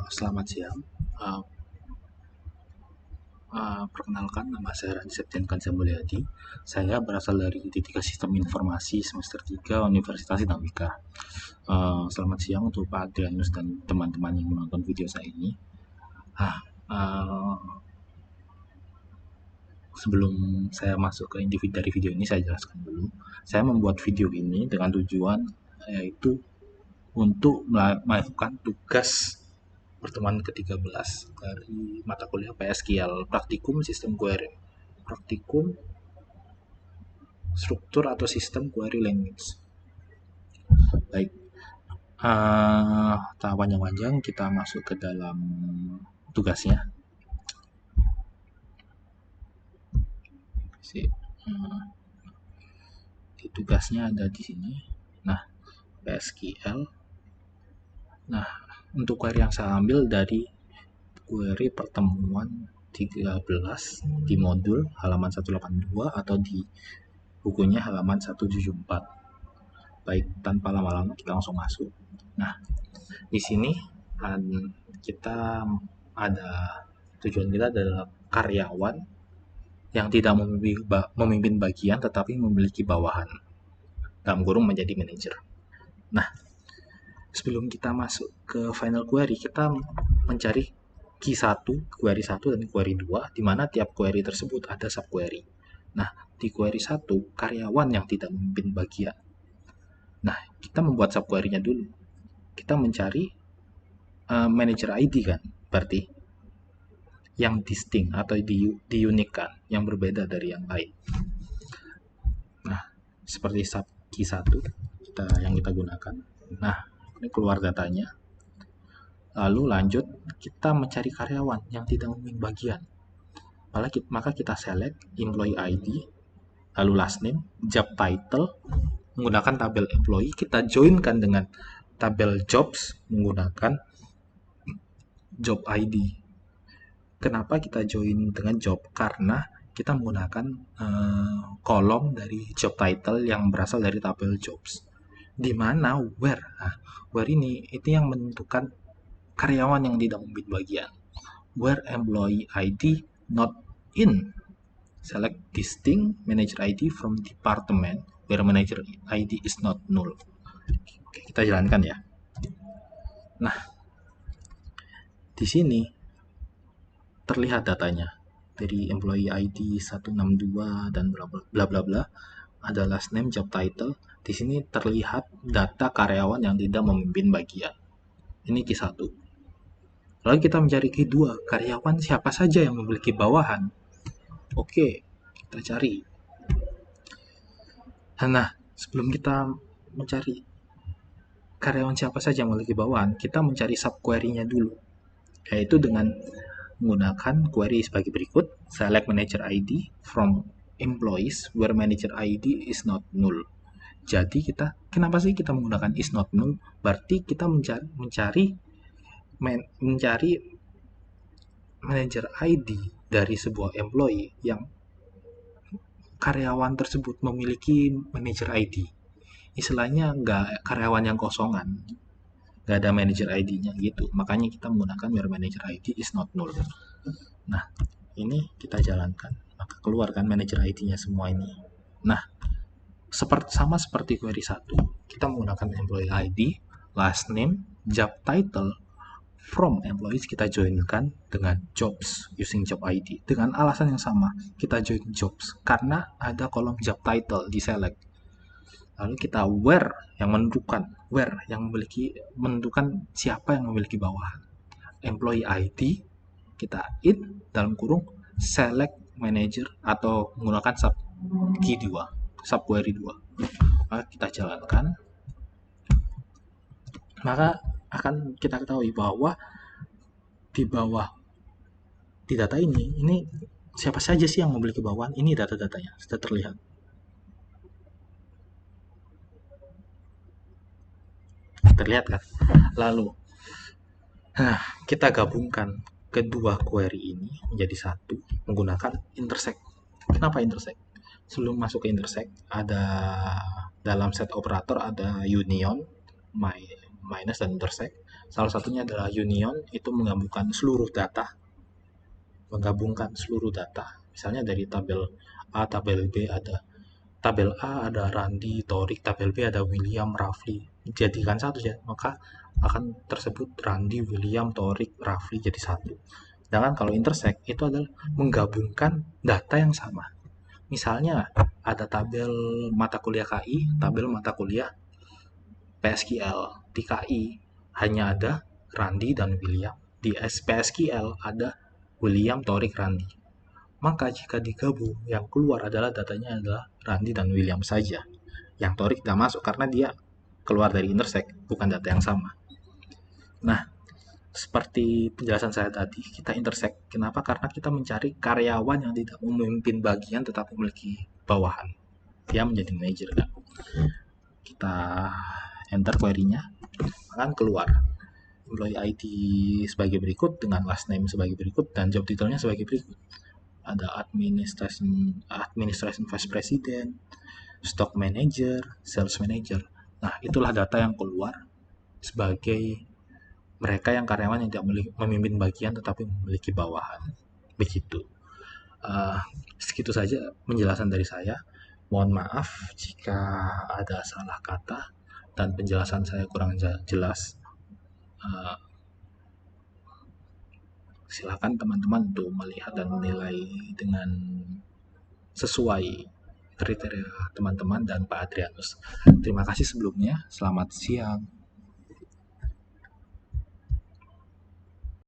Selamat siang. Uh, Perkenalkan, nama saya Randy Septian Kanza Mulyadi. Saya berasal dari Titika Sistem Informasi semester 3 Universitas Dinamika. Selamat siang untuk Pak Adrianus dan teman-teman yang menonton video saya ini. Sebelum saya masuk ke inti dari video ini, saya jelaskan dulu. Saya membuat video ini dengan tujuan yaitu untuk melakukan tugas pertemuan ke-13 dari mata kuliah PSQL, praktikum sistem query, praktikum struktur atau sistem query language. Baik, tak panjang-panjang, kita masuk ke dalam tugasnya. Di tugasnya ada di sini. Nah, PSQL. Nah, untuk query yang saya ambil dari query pertemuan 13 di modul halaman 182 atau di bukunya halaman 174. Baik, tanpa lama-lama kita langsung masuk. Nah, di sini kita ada tujuan kita adalah karyawan yang tidak memimpin bagian tetapi memiliki bawahan. Dalam kurung menjadi manajer. Nah, sebelum kita masuk ke final query, kita mencari key 1, query 1 dan query 2, di mana tiap query tersebut ada subquery. Nah, di query 1, karyawan yang tidak memimpin bagian. Nah, kita membuat subquery-nya dulu. Kita mencari manager ID kan, berarti yang distinct atau diunikkan, yang berbeda dari yang lain. Nah, seperti sub key 1 yang kita gunakan. Nah, ini keluar datanya. Lalu lanjut, kita mencari karyawan yang tidak memimpin bagian. Maka kita select employee ID, lalu last name, job title, menggunakan tabel employee, kita joinkan dengan tabel jobs menggunakan job ID. Kenapa kita join dengan job? Karena kita menggunakan kolom dari job title yang berasal dari tabel jobs. Di mana where? Nah, where ini itu yang menentukan karyawan yang tidak memimpin bagian. Where employee ID not in. Select distinct manager ID from department where manager ID is not null. Oke, kita jalankan ya. Nah, di sini terlihat datanya dari employee ID 162 dan bla bla bla. Ada last name, job title. Di sini terlihat data karyawan yang tidak memimpin bagian. Ini key 1. Lalu kita mencari key 2, karyawan siapa saja yang memiliki bawahan. Oke, kita cari. Nah, sebelum kita mencari karyawan siapa saja yang memiliki bawahan, kita mencari subquery-nya dulu. Yaitu dengan menggunakan query sebagai berikut. Select manager ID from employees where manager ID is not null. Jadi kenapa sih kita menggunakan is not null? Berarti kita mencari manager ID dari sebuah employee yang karyawan tersebut memiliki manager ID. Istilahnya nggak karyawan yang kosongan, nggak ada manager ID-nya gitu. Makanya kita menggunakan where manager ID is not null. Nah, ini kita jalankan. Maka keluarkan manager ID-nya semua ini. Nah, sama seperti query 1, kita menggunakan employee ID, last name, job title, from employees kita joinkan dengan jobs using job ID. Dengan alasan yang sama, kita join jobs karena ada kolom job title di select. Lalu kita where yang menentukan siapa yang memiliki bawahan. Employee ID, kita in dalam kurung select manager atau menggunakan subquery 2. Maka kita jalankan. Maka akan kita ketahui bahwa di bawah di data ini siapa saja sih yang memiliki bawahan. Ini data-datanya sudah terlihat. Terlihat kan? Lalu kita gabungkan kedua query ini menjadi satu menggunakan intersect. Kenapa intersect? Sebelum masuk ke intersect, ada dalam set operator ada union, minus dan intersect. Salah satunya adalah union, itu menggabungkan seluruh data, misalnya dari tabel A, tabel B ada tabel A ada Randy, Torik, tabel B ada William, Rafli, jadikan satu ya, maka akan tersebut Randy, William, Torik, Rafli jadi satu. Sedangkan kalau intersect itu adalah menggabungkan data yang sama. Misalnya ada tabel mata kuliah KI, tabel mata kuliah PSQL. Di KI hanya ada Randy dan William. Di PSQL ada William, Torik, Randy. Maka jika digabung, yang keluar adalah datanya adalah Randy dan William saja. Yang Torik tidak masuk karena dia keluar dari intersect, bukan data yang sama. Nah, seperti penjelasan saya tadi, kita intersect. Kenapa? Karena kita mencari karyawan yang tidak memimpin bagian tetapi memiliki bawahan. Dia menjadi manager kan. Kita enter query-nya, akan keluar employee ID sebagai berikut dengan last name sebagai berikut dan job title-nya sebagai berikut. Ada administration vice president, stock manager, sales manager. Nah, itulah data yang keluar sebagai mereka yang karyawan yang tidak memimpin bagian tetapi memiliki bawahan. Begitu. Segitu saja penjelasan dari saya. Mohon maaf jika ada salah kata dan penjelasan saya kurang jelas. Silakan teman-teman untuk melihat dan menilai dengan sesuai kriteria teman-teman dan Pak Adrianus. Terima kasih sebelumnya. Selamat siang.